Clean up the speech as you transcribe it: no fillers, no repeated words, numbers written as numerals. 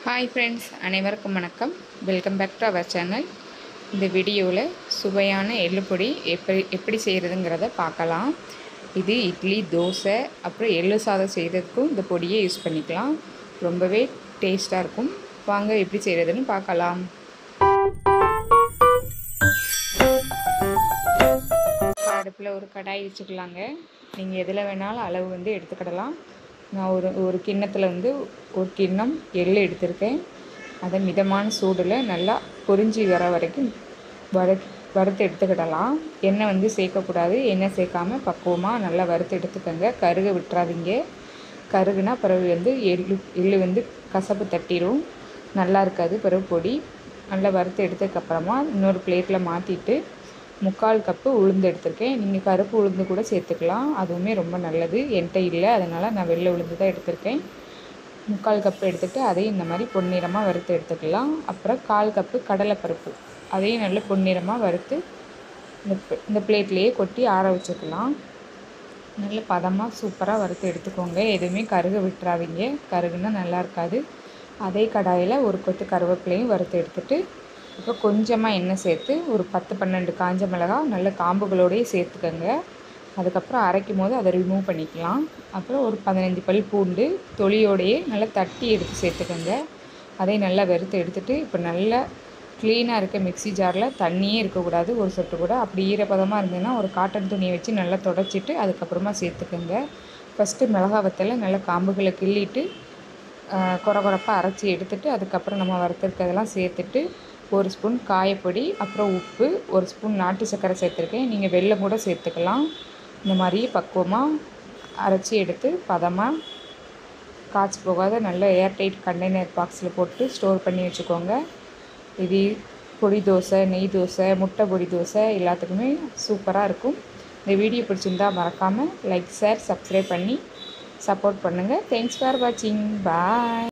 Hi friends, அனைவருக்கும் வணக்கம். Welcome back to our channel. இந்த வீடியோவில் சுவையான எள்ளு பொடி எப்படி செய்கிறதுங்கிறத பார்க்கலாம். இது இட்லி, தோசை, அப்புறம் எள்ளு சாதம் செய்கிறதுக்கும் இந்த பொடியை யூஸ் பண்ணிக்கலாம். ரொம்பவே டேஸ்ட்டாக இருக்கும். வாங்க எப்படி செய்கிறதுன்னு பார்க்கலாம். அடுப்பில் ஒரு கடாய் வச்சுக்கலாங்க. நீங்கள் எதில் வேணாலும் அளவு எடுத்துக்கிடலாம். நான் ஒரு கிண்ணத்தில் ஒரு கிண்ணம் எள்ளு எடுத்திருக்கேன். அதை மிதமான சூடில் நல்லா பொரிஞ்சி வர வரைக்கும் வறுத்து எடுத்துக்கிடலாம். எண்ணெய் சேர்க்கக்கூடாது. எண்ணெய் சேர்க்காமல் பக்குவமாக நல்லா வறுத்து எடுத்துக்கோங்க. கருக விட்டுறாதீங்க. கருகுனா பிறகு எள்ளு கசப்பு தட்டிடும், நல்லா இருக்காது. பிறகு பொடி நல்லா வறுத்து எடுத்ததுக்கப்புறமா இன்னொரு பிளேட்டில் மாற்றிட்டு 3/4 கப்பு உளுந்து எடுத்திருக்கேன். நீங்கள் கருப்பு உளுந்து கூட சேர்த்துக்கலாம், அதுவுமே ரொம்ப நல்லது. என்கிட்ட இல்லை, அதனால் நான் வெள்ளை உளுந்து தான் எடுத்திருக்கேன். 3/4 கப்பு எடுத்துகிட்டு அதையும் இந்த மாதிரி பொன்னிறமாக வறுத்து எடுத்துக்கலாம். அப்புறம் 1/4 கப்பு கடலைப்பருப்பு, அதையும் நல்ல பொன்னிறமாக வறுத்து இந்த பிளேட்லேயே கொட்டி ஆற வச்சுக்கலாம். நல்ல பதமாக சூப்பராக வறுத்து எடுத்துக்கோங்க. எதுவுமே கருக விட்டுறாதீங்க, கருகுன்னா நல்லா இருக்காது. அதே கடாயில் ஒரு கொத்து கருவேப்பிலையும் வறுத்து எடுத்துகிட்டு இப்போ கொஞ்சமாக எண்ணெய் சேர்த்து ஒரு 10-12 காஞ்ச மிளகாய் நல்ல காம்புகளோடையே சேர்த்துக்கோங்க. அதுக்கப்புறம் அரைக்கும் போது அதை ரிமூவ் பண்ணிக்கலாம். அப்புறம் ஒரு 15 பல் பூண்டு தொலியோடையே நல்லா தட்டி எடுத்து சேர்த்துக்கோங்க. அதை நல்லா வறுத்து எடுத்துகிட்டு இப்போ நல்லா க்ளீனாக இருக்க மிக்ஸி ஜாரில் தண்ணியே இருக்கக்கூடாது, ஒரு சொட்டு கூட. அப்படி ஈரப்பதமாக இருந்ததுன்னா ஒரு காட்டன் துணியை வச்சு நல்லா தொடச்சிட்டு அதுக்கப்புறமா சேர்த்துக்கோங்க. ஃபஸ்ட்டு மிளகாய் வத்தலை நல்லா காம்புகளை கிள்ளிட்டு கொரப்பாக அரைச்சி எடுத்துகிட்டு அதுக்கப்புறம் நம்ம வறுத்துருக்கிறதெல்லாம் சேர்த்துட்டு 1 ஸ்பூன் காயப்பொடி, அப்புறம் உப்பு, 1 ஸ்பூன் நாட்டு சர்க்கரை சேர்த்துருக்கேன். நீங்கள் வெல்லம் கூட சேர்த்துக்கலாம். இந்த மாதிரி பக்குவமாக அரைச்சி எடுத்து பதமாக காய்ச்சி போகாத நல்ல ஏர்டைட் கண்டெய்னர் பாக்ஸில் போட்டு ஸ்டோர் பண்ணி வச்சுக்கோங்க. இது பொடி தோசை, நெய் தோசை, முட்டை பொடி தோசை எல்லாத்துக்குமே சூப்பராக இருக்கும். இந்த வீடியோ பிடிச்சிருந்தா மறக்காமல் லைக், ஷேர், சப்ஸ்கிரைப் பண்ணி சப்போர்ட் பண்ணுங்கள். தேங்க்ஸ் ஃபார் வாட்சிங். பாய்.